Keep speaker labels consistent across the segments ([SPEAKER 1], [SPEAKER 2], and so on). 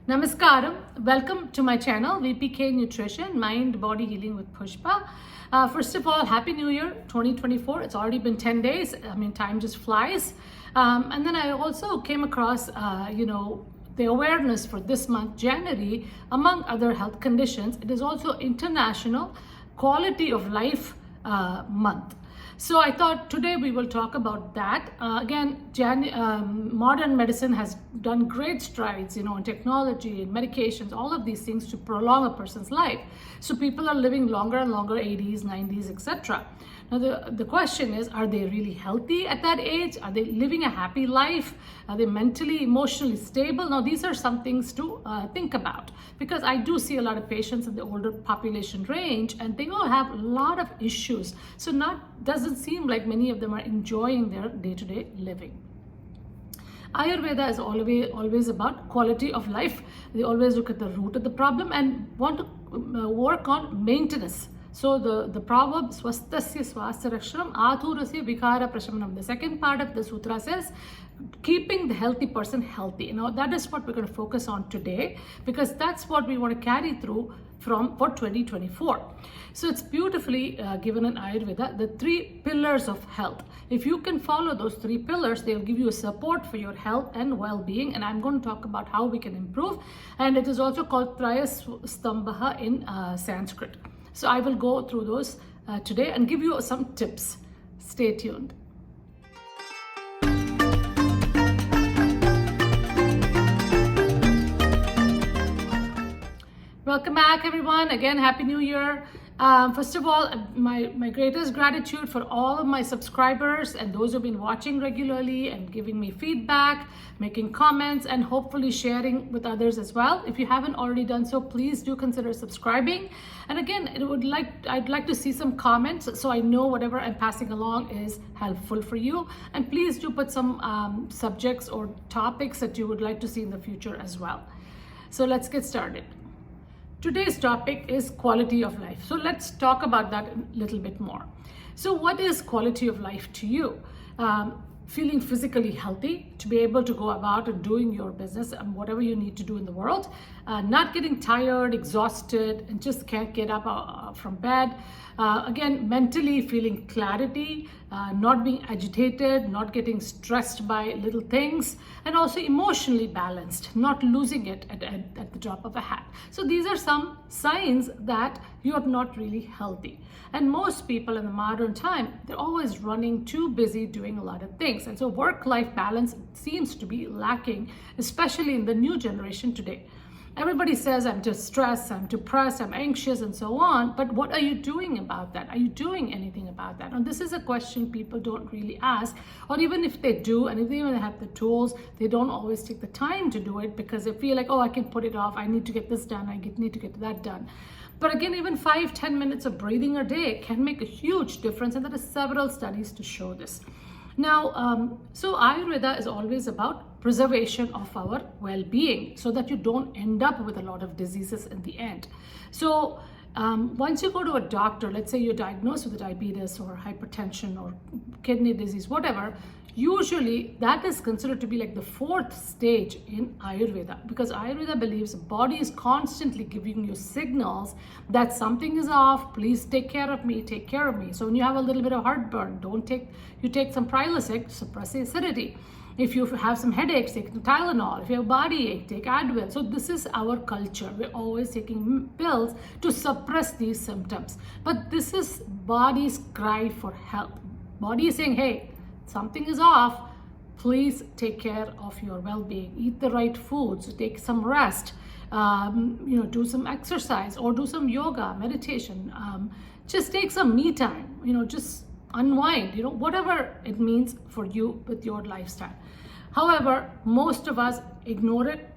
[SPEAKER 1] Namaskaram. Welcome to my channel, VPK Nutrition, Mind Body Healing with Pushpa. First of all, Happy New Year 2024. It's already been 10 days. I mean, time just flies. And then I also came across, the awareness for this month, January, among other health conditions. It is also International Quality of Life Month. So I thought today we will talk about that. Modern medicine has done great strides, in technology and medications, all of these things to prolong a person's life. So people are living longer and longer, 80s, 90s, etc. Now the question is, are they really healthy at that age? Are they living a happy life? Are they mentally, emotionally stable? Now these are some things to think about, because I do see a lot of patients in the older population range and they all have a lot of issues. So doesn't seem like many of them are enjoying their day-to-day living. Ayurveda is always about quality of life. They always look at the root of the problem and want to work on maintenance. So the proverb, swastasya swasya rakshanam athurasya vikara prashamanam. The second part of the sutra says, keeping the healthy person healthy. Now that is what we're going to focus on today, because that's what we want to carry through for 2024. So it's beautifully given in Ayurveda, the 3 pillars of health. If you can follow those 3 pillars, they'll give you a support for your health and well-being. And I'm going to talk about how we can improve. And it is also called Trayastambaha in Sanskrit. So I will go through those today and give you some tips. Stay tuned. Welcome back, everyone. Again, Happy New Year. First of all, my greatest gratitude for all of my subscribers and those who've been watching regularly and giving me feedback, making comments, and hopefully sharing with others as well. If you haven't already done so, please do consider subscribing. And again, I'd like to see some comments so I know whatever I'm passing along is helpful for you. And please do put some subjects or topics that you would like to see in the future as well. So let's get started. Today's topic is quality of life. So let's talk about that a little bit more. So what is quality of life to you? Feeling physically healthy, to be able to go about and doing your business and whatever you need to do in the world, not getting tired, exhausted, and just can't get up from bed. Again, mentally feeling clarity, not being agitated, not getting stressed by little things, and also emotionally balanced, not losing it at the drop of a hat. So these are some signs that you are not really healthy. And most people in the modern time, they're always running, too busy doing a lot of things. And so work-life balance seems to be lacking, especially in the new generation today. Everybody says, I'm just stressed, I'm depressed, I'm anxious, and so on. But what are you doing about that? Are you doing anything about that? And this is a question people don't really ask. Or even if they do, and if they even have the tools, they don't always take the time to do it because they feel like, oh, I can put it off. I need to get this done. Need to get that done. But again, even 5-10 minutes of breathing a day can make a huge difference. And there are several studies to show this. Now, so Ayurveda is always about preservation of our well-being so that you don't end up with a lot of diseases in the end. So once you go to a doctor, let's say you're diagnosed with diabetes or hypertension or kidney disease, whatever, usually that is considered to be like the 4th stage in Ayurveda, because Ayurveda believes the body is constantly giving you signals that something is off. Please take care of me, take care of me. So when you have a little bit of heartburn, you take some Prilosec to suppress the acidity. If you have some headaches, take Tylenol. If you have a body ache, take Advil. So this is our culture. We're always taking pills to suppress these symptoms. But this is body's cry for help. Body is saying, hey, something is off. Please take care of your well-being. Eat the right foods. Take some rest. Do some exercise or do some yoga, meditation. Just take some me time. Just unwind. Whatever it means for you with your lifestyle. However, most of us ignore it.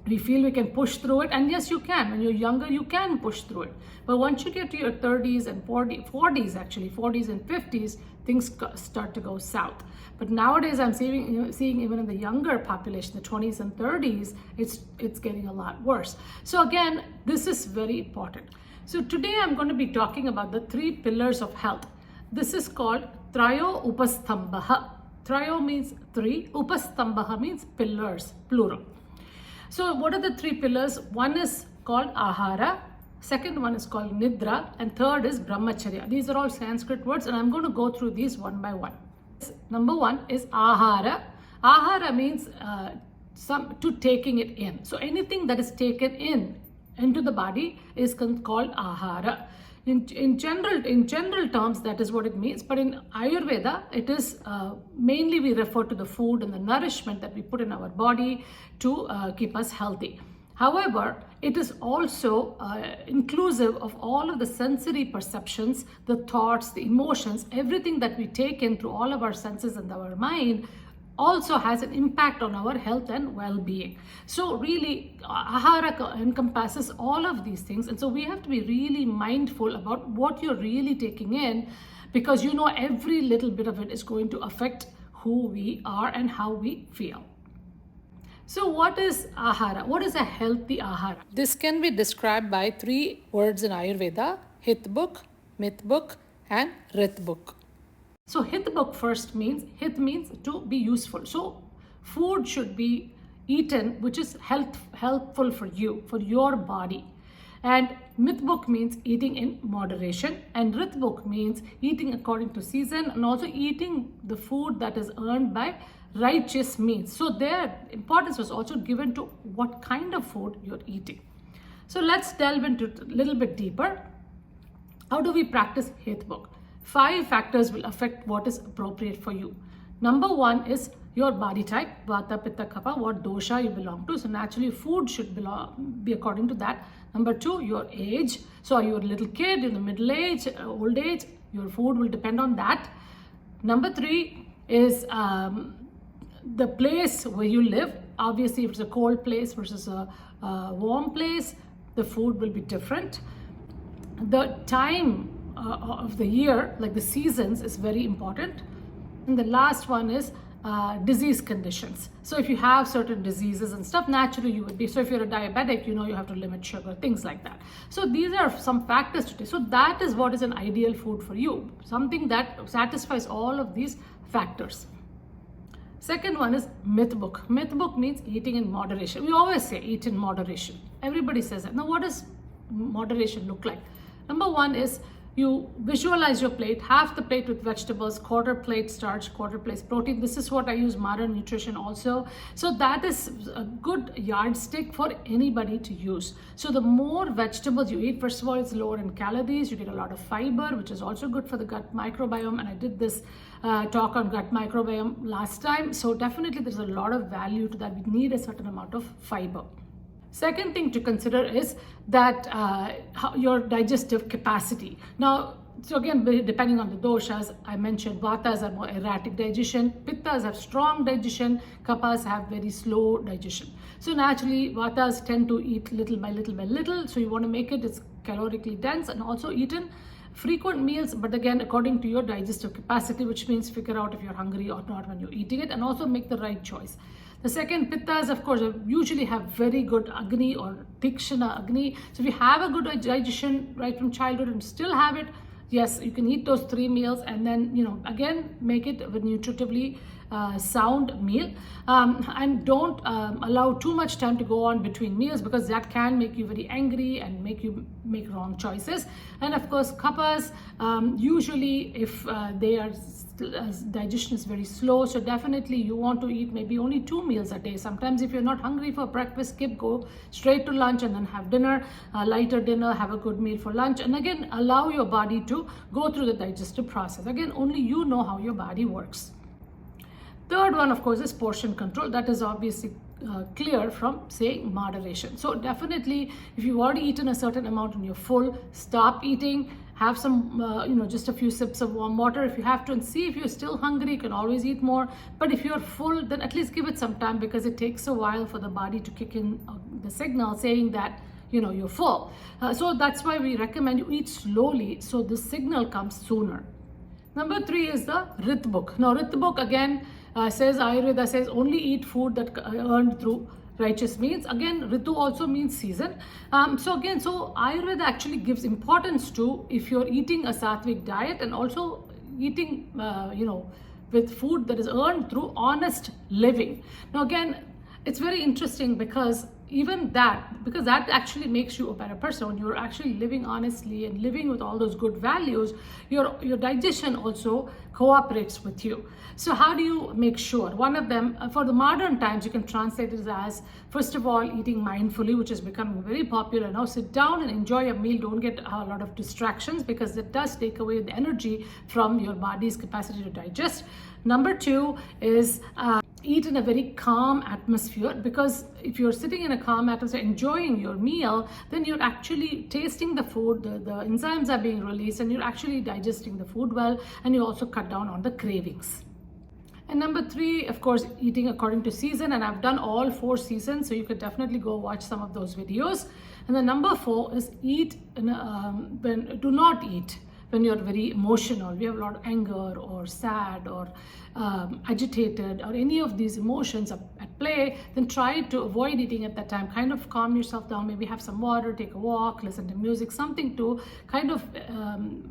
[SPEAKER 1] We feel we can push through it, and yes, you can. When you're younger, you can push through it. But once you get to your 30s and 40s and 50s, things start to go south. But nowadays, I'm seeing even in the younger population, the 20s and 30s, it's getting a lot worse. So again, this is very important. So today, I'm going to be talking about the 3 pillars of health. This is called Trayo Upasthambaha. Trayo means 3, Upasthambaha means pillars, plural. So what are the three pillars? One is called Ahara, second one is called Nidra, and third is Brahmacharya. These are all Sanskrit words, and I'm going to go through these one by one. Number one is Ahara. Ahara means to taking it in. So anything that is taken into the body is called Ahara. In general terms, that is what it means. But in Ayurveda, it is mainly we refer to the food and the nourishment that we put in our body to keep us healthy. However, it is also inclusive of all of the sensory perceptions, the thoughts, the emotions, everything that we take in through all of our senses and our mind also has an impact on our health and well-being. So really, Ahara encompasses all of these things, and so we have to be really mindful about what you're really taking in, because every little bit of it is going to affect who we are and how we feel. So what is Ahara? What is a healthy Ahara? This can be described by three words in Ayurveda: Hitbuk, Mitbuk, and Ritbuk. So Hitbuk first means to be useful. So food should be eaten which is helpful for you, for your body. And Mitbuk means eating in moderation, and Ritbuk means eating according to season, and also eating the food that is earned by righteous means. So their importance was also given to what kind of food you're eating. So let's delve into it a little bit deeper. How do we practice Hitbuk? 5 factors will affect what is appropriate for you. Number 1 is your body type, Vata, Pitta, Kapha, what dosha you belong to. So naturally food should be according to that. Number 2, your age. So are you a little kid, in the middle age, old age? Your food will depend on that. Number 3 is the place where you live. Obviously, if it's a cold place versus a warm place, the food will be different. The time of the year, like the seasons, is very important. And the last one is disease conditions. So if you have certain diseases and stuff, naturally you would be, so if you're a diabetic, you have to limit sugar, things like that. So these are some factors to take. So that is what is an ideal food for you, something that satisfies all of these factors. Second one is Mitbuk. Mitbuk means eating in moderation. We always say eat in moderation. Everybody says that. Now what does moderation look like? Number 1 is you visualize your plate, half the plate with vegetables, quarter plate starch, quarter plate protein. This is what I use Modern Nutrition also. So that is a good yardstick for anybody to use. So the more vegetables you eat, first of all, it's lower in calories. You get a lot of fiber, which is also good for the gut microbiome. And I did this talk on gut microbiome last time. So definitely there's a lot of value to that. We need a certain amount of fiber. Second thing to consider is that your digestive capacity. Now, so again, depending on the doshas, I mentioned Vatas are more erratic digestion, Pittas have strong digestion, Kappas have very slow digestion. So naturally, Vatas tend to eat little by little by little. So you want to make it's calorically dense and also eaten frequent meals, but again, according to your digestive capacity, which means figure out if you're hungry or not when you're eating it, and also make the right choice. The second, Pittas, of course, usually have very good Agni or Tikshana Agni. So if you have a good digestion right from childhood and still have it, yes, you can eat those 3 meals and then, again, make it a nutritively sound meal. And don't allow too much time to go on between meals, because that can make you very angry and make you make wrong choices. And of course, Kappas, usually if they are digestion is very slow, so definitely you want to eat maybe only 2 meals a day. Sometimes if you're not hungry for breakfast, go straight to lunch and then have dinner, lighter dinner, have a good meal for lunch, and again allow your body to go through the digestive process. Again, only you know how your body works. Third one, of course, is portion control. That is obviously clear from saying moderation. So definitely, if you've already eaten a certain amount and you're full, stop eating. Have some, just a few sips of warm water if you have to, and see if you're still hungry. You can always eat more. But if you're full, then at least give it some time, because it takes a while for the body to kick in the signal saying that, you're full. So that's why we recommend you eat slowly, so the signal comes sooner. Number 3 is the Ritbuk. Now, Ritbuk again Ayurveda says only eat food that earned through righteous means. Again, Ritu also means season. So Ayurveda actually gives importance to if you're eating a sattvic diet and also eating, with food that is earned through honest living. Now again, it's very interesting because even that, because that actually makes you a better person. When you're actually living honestly and living with all those good values, your digestion also cooperates with you. So how do you make sure? One of them, for the modern times, you can translate it as, first of all, eating mindfully, which is becoming very popular now. Sit down and enjoy a meal. Don't get a lot of distractions, because it does take away the energy from your body's capacity to digest. Number two is eat in a very calm atmosphere, because if you're sitting in a calm atmosphere enjoying your meal, then you're actually tasting the food, the enzymes are being released, and you're actually digesting the food well, and you also cut down on the cravings. And number three, of course, eating according to season, and I've done all 4 seasons, so you could definitely go watch some of those videos. And then number 4 is do not eat when you're very emotional, we have a lot of anger or sad or agitated or any of these emotions at play, then try to avoid eating at that time. Kind of calm yourself down, maybe have some water, take a walk, listen to music, something to kind of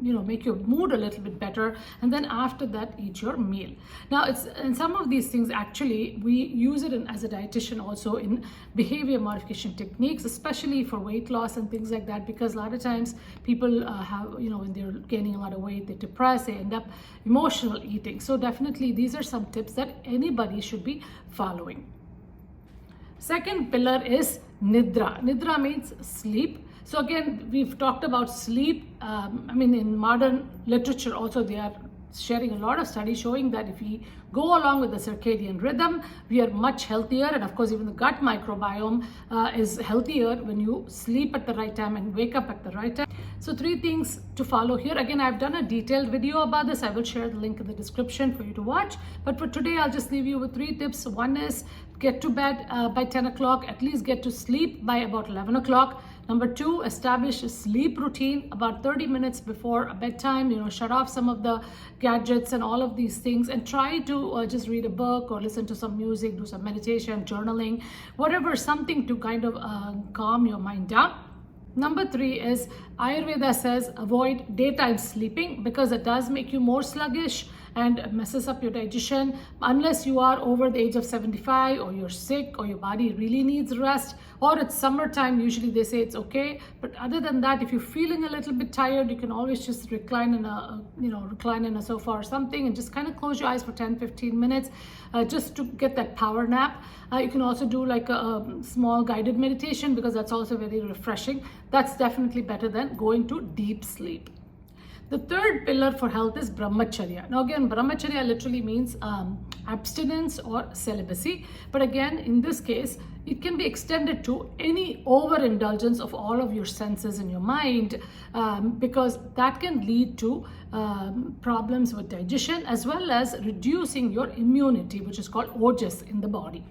[SPEAKER 1] make your mood a little bit better, and then after that eat your meal. Now and some of these things actually we use it as a dietitian also in behavior modification techniques, especially for weight loss and things like that, because a lot of times people have, when they're gaining a lot of weight, they're depressed, they end up emotional eating. So definitely these are some tips that anybody should be following. Second pillar is Nidra. Nidra means sleep. So again, we've talked about sleep. In modern literature also they are sharing a lot of studies showing that if we go along with the circadian rhythm, we are much healthier. And of course, even the gut microbiome is healthier when you sleep at the right time and wake up at the right time. So 3 things to follow here. Again, I've done a detailed video about this. I will share the link in the description for you to watch. But for today, I'll just leave you with 3 tips. One is get to bed by 10 o'clock, at least get to sleep by about 11 o'clock. Number 2, establish a sleep routine about 30 minutes before bedtime. Shut off some of the gadgets and all of these things, and try to just read a book or listen to some music, do some meditation, journaling, whatever, something to kind of calm your mind down. Number 3 is Ayurveda says avoid daytime sleeping, because it does make you more sluggish and messes up your digestion, unless you are over the age of 75 or you're sick or your body really needs rest, or it's summertime. Usually they say it's okay, but other than that, if you're feeling a little bit tired, you can always just recline in a sofa or something and just kind of close your eyes for 10-15 minutes just to get that power nap. You can also do like a small guided meditation, because that's also very refreshing. That's definitely better than going to deep sleep. The third pillar for health is Brahmacharya. Now again, Brahmacharya literally means abstinence or celibacy. But again, in this case, it can be extended to any overindulgence of all of your senses in your mind, because that can lead to problems with digestion, as well as reducing your immunity, which is called ojas in the body.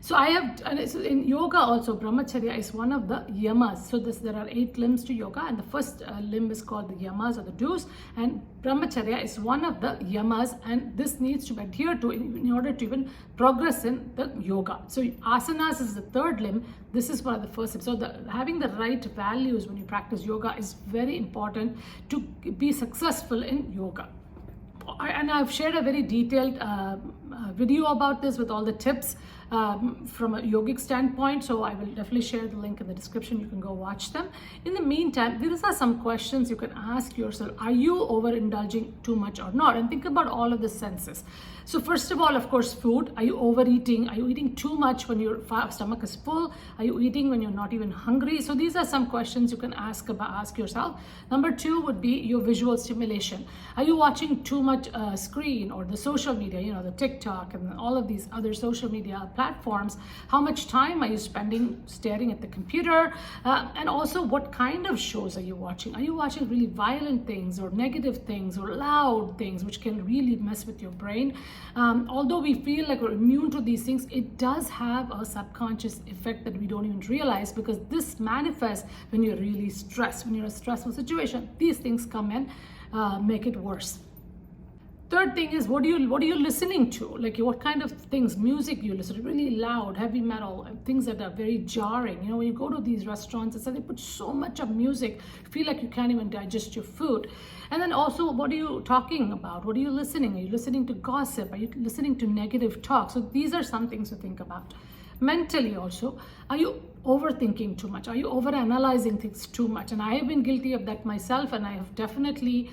[SPEAKER 1] So in yoga also, Brahmacharya is one of the yamas. So there are 8 limbs to yoga, and the first limb is called the yamas or the do's, and Brahmacharya is one of the yamas, and this needs to be adhered to in order to even progress in the yoga. So asanas is the third limb. This is one of the first limbs. So having the right values when you practice yoga is very important to be successful in yoga. And I've shared a very detailed video about this with all the tips from a yogic standpoint, so I will definitely share the link in the description. You can go watch them. In the meantime, these are some questions you can ask yourself. Are you overindulging too much or not? And think about all of the senses. So first of all, of course, food. Are you overeating? Are you eating too much when your stomach is full? Are you eating when you're not even hungry? So these are some questions you can ask yourself. Number 2 would be your visual stimulation. Are you watching too much screen or the social media, the TikTok and all of these other social media platforms? How much time are you spending staring at the computer? And also, what kind of shows are you watching? Are you watching really violent things or negative things or loud things, which can really mess with your brain? Although we feel like we're immune to these things, it does have a subconscious effect that we don't even realize, because this manifests when you're really stressed. When you're in a stressful situation, these things come and make it worse. Third thing is, what are you listening to? Like, what kind of things, music you listen to, really loud, heavy metal, things that are very jarring. When you go to these restaurants, it's like they put so much of music, you feel like you can't even digest your food. And then also, what are you talking about? What are you listening? Are you listening to gossip? Are you listening to negative talk? So these are some things to think about. Mentally also, are you overthinking too much? Are you overanalyzing things too much? And I have been guilty of that myself, and I have definitely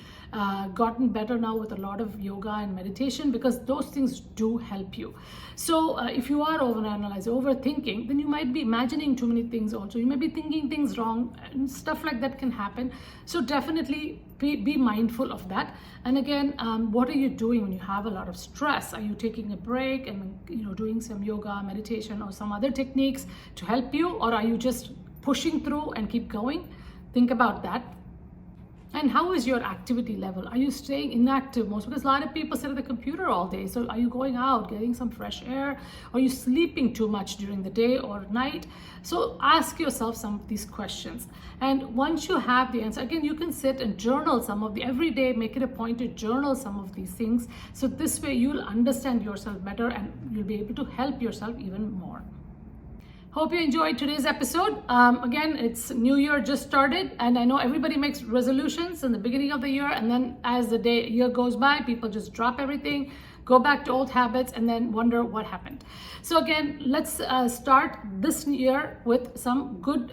[SPEAKER 1] gotten better now with a lot of yoga and meditation, because those things do help you. So if you are overanalyzing, overthinking, then you might be imagining too many things also. You may be thinking things wrong, and stuff like that can happen. So definitely be mindful of that. And again, what are you doing when you have a lot of stress? Are you taking a break and doing some yoga, meditation, or some other techniques to help you, or are you just pushing through and keep going? Think about that. And how is your activity level? Are you staying inactive most? Because a lot of people sit at the computer all day. So are you going out, getting some fresh air? Are you sleeping too much during the day or night? So ask yourself some of these questions. And once you have the answer, again, you can sit and journal every day, make it a point to journal some of these things. So this way you'll understand yourself better and you'll be able to help yourself even more. Hope you enjoyed today's episode. Again, it's New Year just started, and I know everybody makes resolutions in the beginning of the year, and then as the year goes by, people just drop everything, go back to old habits, and then wonder what happened. So again, let's start this year with some good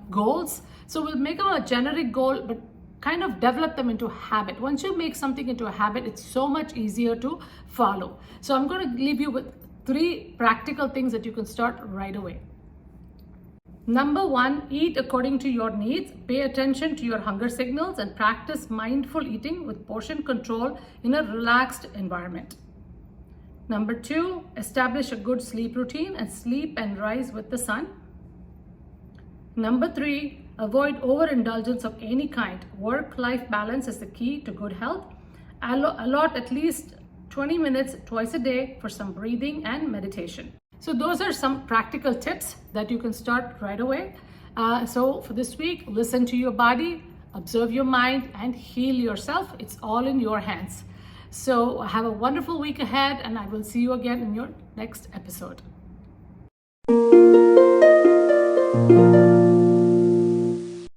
[SPEAKER 1] goals. So we'll make a generic goal, but kind of develop them into a habit. Once you make something into a habit, it's so much easier to follow. So I'm going to leave you with 3 practical things that you can start right away. Number 1, eat according to your needs. Pay attention to your hunger signals and practice mindful eating with portion control in a relaxed environment. Number 2, establish a good sleep routine and sleep and rise with the sun. Number 3, avoid overindulgence of any kind. Work-life balance is the key to good health. Allot at least 20 minutes twice a day for some breathing and meditation. So those are some practical tips that you can start right away. So for this week, listen to your body, observe your mind, and heal yourself. It's all in your hands. So have a wonderful week ahead, and I will see you again in your next episode.